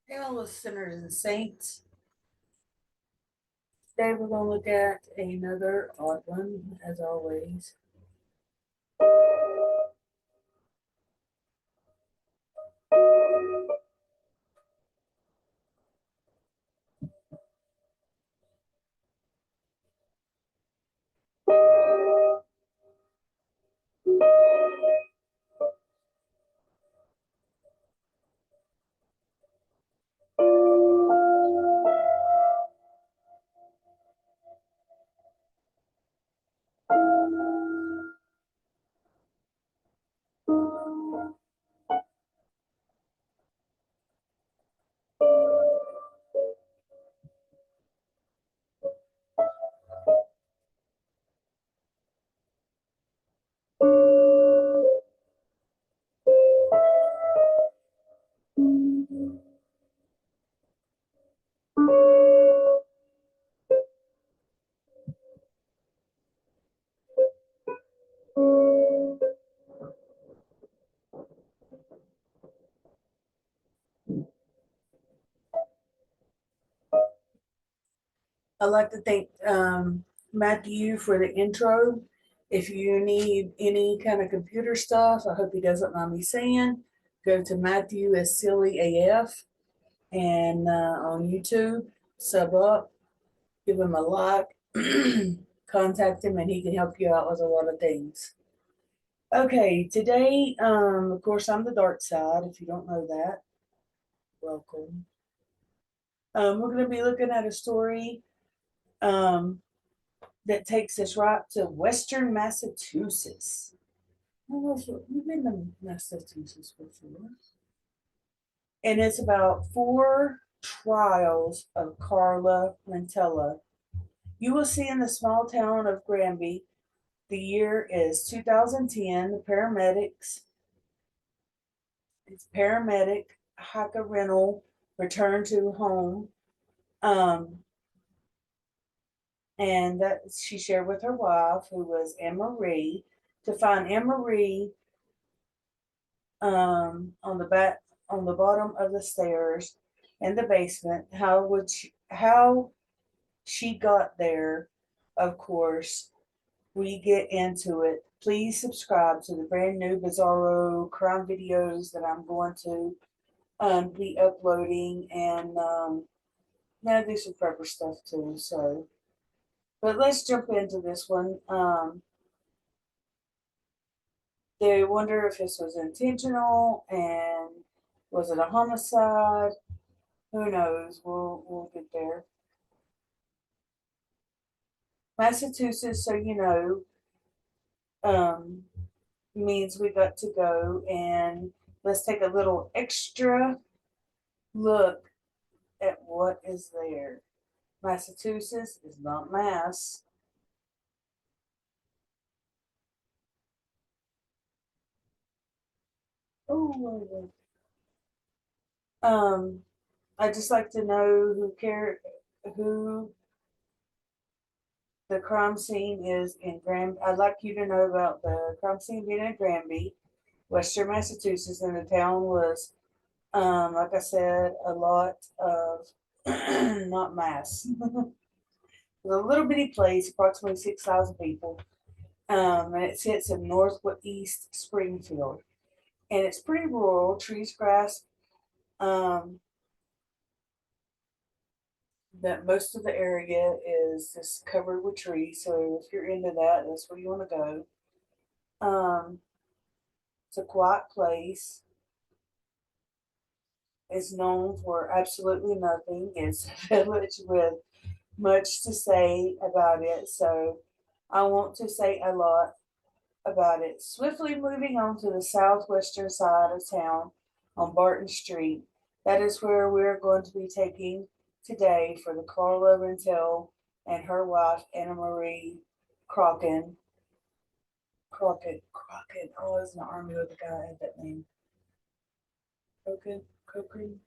Hail of sinners and saints. Today we're going to look at another odd one, as always. I'd like to thank Matthew for the intro. If you need any kind of computer stuff, I hope he doesn't mind me saying, go to Matthew as Silly AF and on YouTube, sub up, give him a like, contact him, and he can help you out with a lot of things. Okay, today, of course, I'm the dark side. If you don't know that, welcome. We're going to be looking at a story um, that takes us right to Western Massachusetts. I don't know if you've been to Massachusetts before. And it's about four trials of Carla Rentella. You will see in the small town of Granby, the year is 2010. The paramedic Haka Rental returned to home. Um, and that she shared with her wife, who was Anne Marie, to find Anne Marie on the bottom of the stairs in the basement. How she got there? Of course, we get into it. Please subscribe to the brand new Bizarro crime videos that I'm going to be uploading, and now do some prepper stuff too. So, but let's jump into this one. They wonder if this was intentional and was it a homicide? Who knows? We'll get there. Massachusetts, so you know, um, means we got to go, and let's take a little extra look at what is there. Massachusetts is not Mass. Oh, I just like to know who the crime scene is in Granby. I'd like you to know about the crime scene being in Granby, Western Massachusetts, and the town was, like I said, a lot of not mass. It's a little bitty place, approximately 6,000 people, and it sits in northeast Springfield, and it's pretty rural, trees, grass. Um, that most of the area is just covered with trees. So if you're into that, that's where you want to go. Um, it's a quiet place. It's known for absolutely nothing. It's a village with much to say about it. So I want to say a lot about it. Swiftly moving on to the southwestern side of town on Barton Street. That is where we're going to be taking today for the Carla Rentel and her wife Anna Marie Crocken. Crockett. Oh, I was in the army with a guy that had that name. Crocken.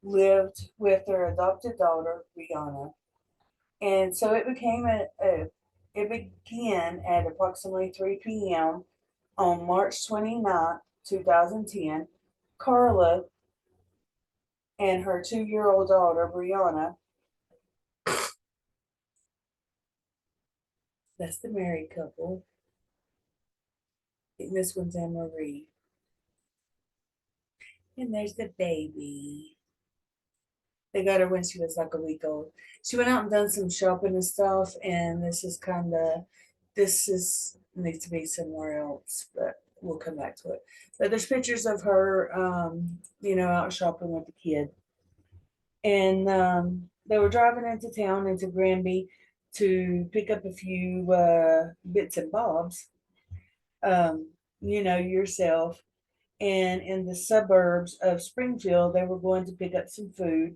Lived with their adopted daughter, Rihanna. And so it began at approximately 3 p.m. on March 29th, 2010. Carla and her 2-year-old daughter, Brianna. That's the married couple. And this one's Anne Marie. And there's the baby. They got her when she was like a week old. She went out and done some shopping and stuff, and this is needs to be somewhere else, but we'll come back to it. But there's pictures of her, out shopping with the kid, and they were driving into town into Granby to pick up a few bits and bobs, yourself. And in the suburbs of Springfield, they were going to pick up some food.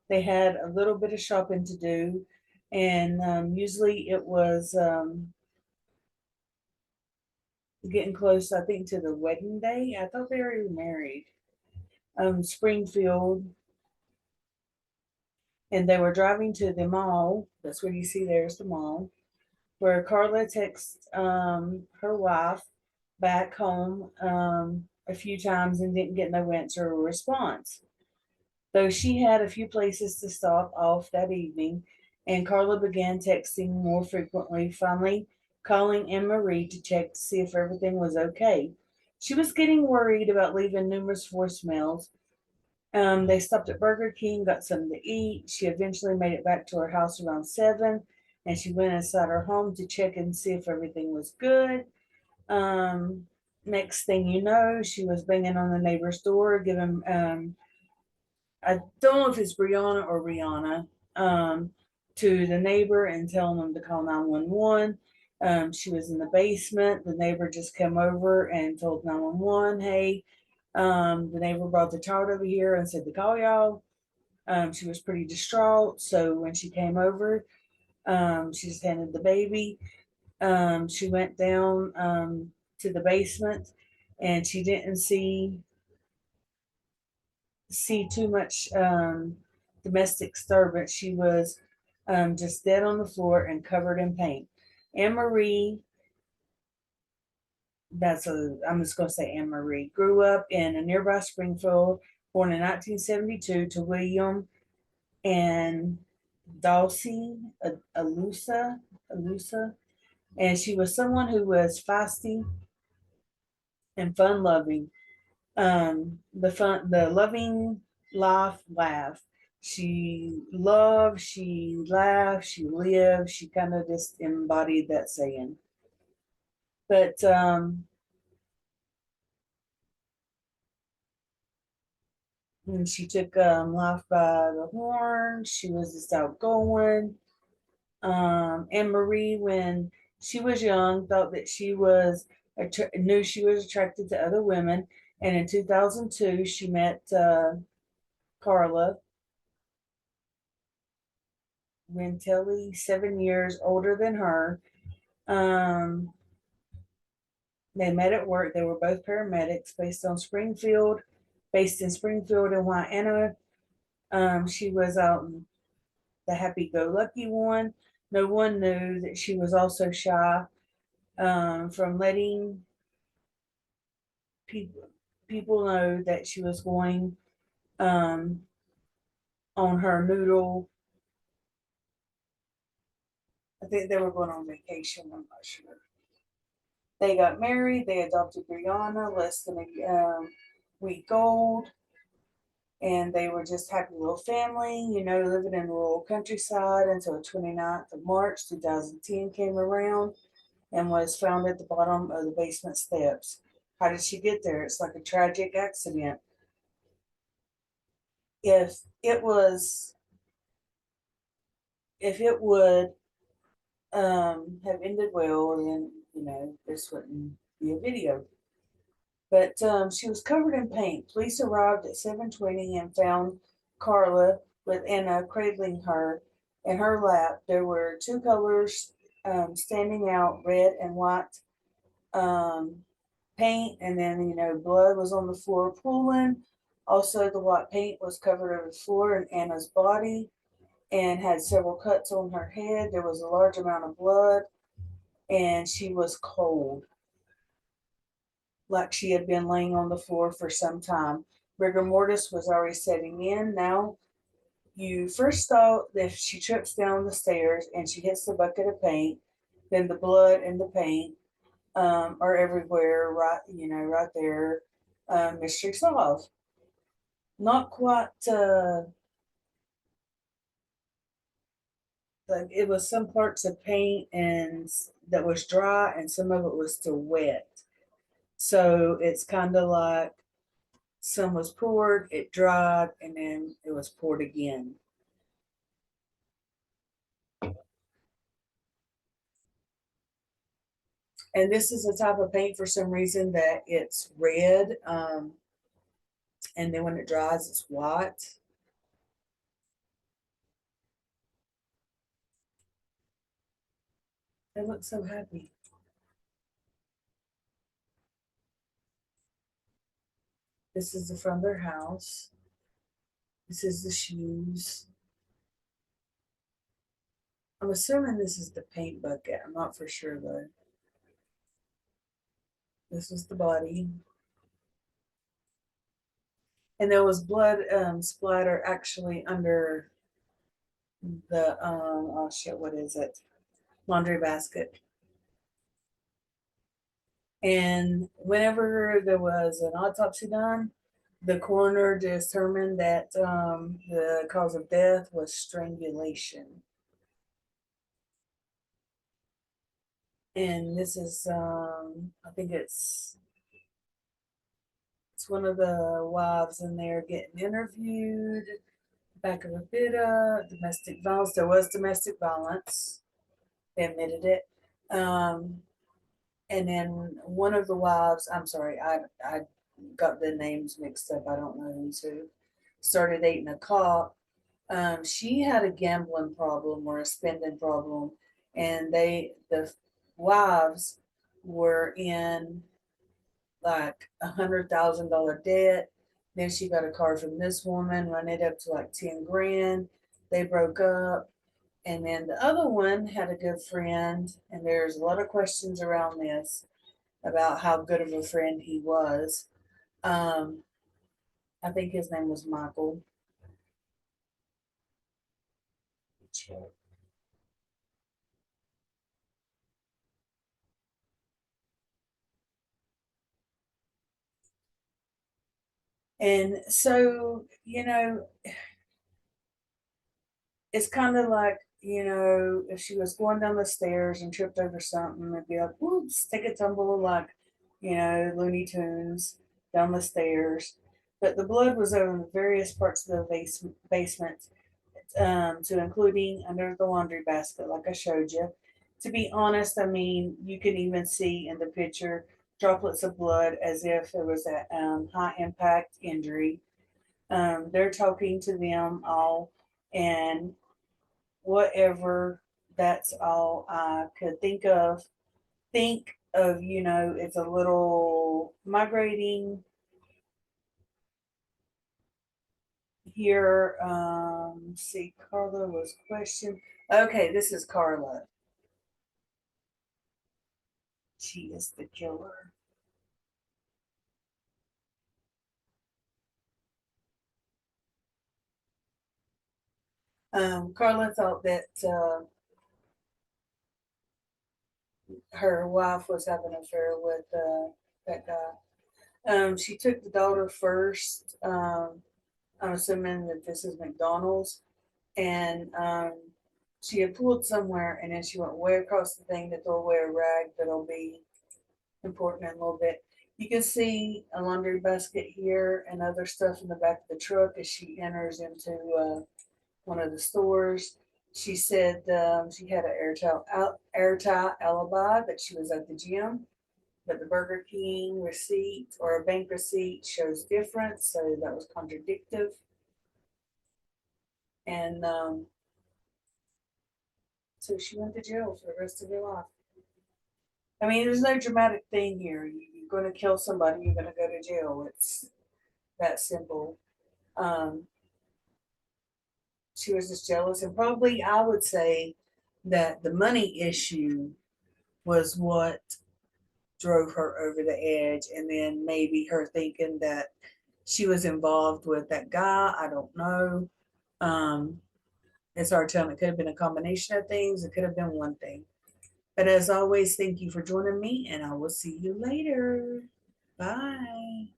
They had a little bit of shopping to do, and usually it was getting close, I think, to the wedding day. I thought they were married. Springfield, and they were driving to the mall. That's where you see there's the mall, where Carla texts her wife back home a few times and didn't get no answer or response. Though she had a few places to stop off that evening, and Carla began texting more frequently, finally calling Anne Marie to check to see if everything was okay. She was getting worried about leaving numerous voicemails. They stopped at Burger King, got something to eat. She eventually made it back to her house around 7, and she went inside her home to check and see if everything was good. Um, Next thing you know, she was banging on the neighbor's door, giving I don't know if it's Brianna or Rihanna, to the neighbor and telling them to call 911. She was in the basement. The neighbor just came over and told 911, hey, the neighbor brought the child over here and said to call y'all. She was pretty distraught. So when she came over, she just handed the baby. She went down to the basement, and she didn't see too much domestic disturbance. She was just dead on the floor and covered in paint. Anne Marie, I'm just going to say Anne Marie, grew up in a nearby Springfield, born in 1972 to William and Dulcie Alusa, and she was someone who was feisty and fun loving. The loving life laugh. She loved, she laughed, she lived. She kind of just embodied that saying. But and she took life by the horn. She was just outgoing. Anne Marie, when she was young, thought that knew she was attracted to other women. And in 2002, she met Carla Rentelli, 7 years older than her. Um, they met at work. They were both paramedics based in Springfield and Wyandotte. She was the happy-go-lucky one. No one knew that she was also shy from letting people know that she was going um, on her noodle. I think they were going on vacation. I'm not sure. They got married. They adopted Brianna, less than a week old, and they were just happy little family, living in rural countryside until the 29th of March 2010 came around and was found at the bottom of the basement steps. How did she get there? It's like a tragic accident. If it was, if it would have ended well, then this wouldn't be a video. But she was covered in paint. Police arrived at 7:20 and found Carla with Anna cradling her in her lap. There were two colors standing out, red and white um, paint, and then blood was on the floor pooling. Also, the white paint was covered over the floor in Anna's body and had several cuts on her head. There was a large amount of blood, and she was cold, like she had been laying on the floor for some time. rigor mortis was already setting in. Now, you first thought if she trips down the stairs and she hits the bucket of paint, then the blood and the paint are everywhere, right? Right there. Mystery solved. Not quite. Like it was some parts of paint and that was dry, and some of it was still wet. So it's kind of like some was poured, it dried, and then it was poured again. And this is a type of paint for some reason that it's red, and then when it dries, it's white. They look so happy. This is the front of their house. This is the shoes. I'm assuming this is the paint bucket. I'm not for sure though. This was the body. And there was blood splatter actually under the oh shit, what is it? Laundry basket. And whenever there was an autopsy done, the coroner determined that the cause of death was strangulation. And this is I think it's one of the wives in there getting interviewed. Back of a bit of domestic violence. There was domestic violence. They admitted it. Um, and then one of the wives, I'm sorry, I got the names mixed up. I don't know who's who. Started dating a cop. She had a gambling problem or a spending problem, and the wives were in like $100,000 debt. Then she got a car from this woman, run it up to like 10 grand. They broke up. And then the other one had a good friend, and there's a lot of questions around this about how good of a friend he was. Um, I think his name was Michael. And so, it's kind of like, if she was going down the stairs and tripped over something, it'd be like, whoops, take a tumble like, Looney Tunes down the stairs. But the blood was over various parts of the basement, to including under the laundry basket, like I showed you. To be honest, I mean, you can even see in the picture droplets of blood as if it was a high impact injury. They're talking to them all, and whatever, that's all I could think of. It's a little migrating here. See, Carla was questioned. Okay, this is Carla. She is the killer. Carla thought that her wife was having an affair with that guy. She took the daughter first. I'm assuming that this is McDonald's, and she had pulled somewhere, and then she went way across the thing to throw away a rag that'll be important in a little bit. You can see a laundry basket here and other stuff in the back of the truck as she enters into one of the stores. She said she had an airtight alibi that she was at the gym, but the Burger King receipt or a bank receipt shows different, so that was contradictive. And so she went to jail for the rest of her life. I mean, there's no dramatic thing here. You're going to kill somebody, you're going to go to jail. It's that simple. Um, she was just jealous, and probably I would say that the money issue was what drove her over the edge, and then maybe her thinking that she was involved with that guy. I don't know. Um, it's hard to tell. It could have been a combination of things. It could have been one thing. But as always, thank you for joining me, and I will see you later. Bye.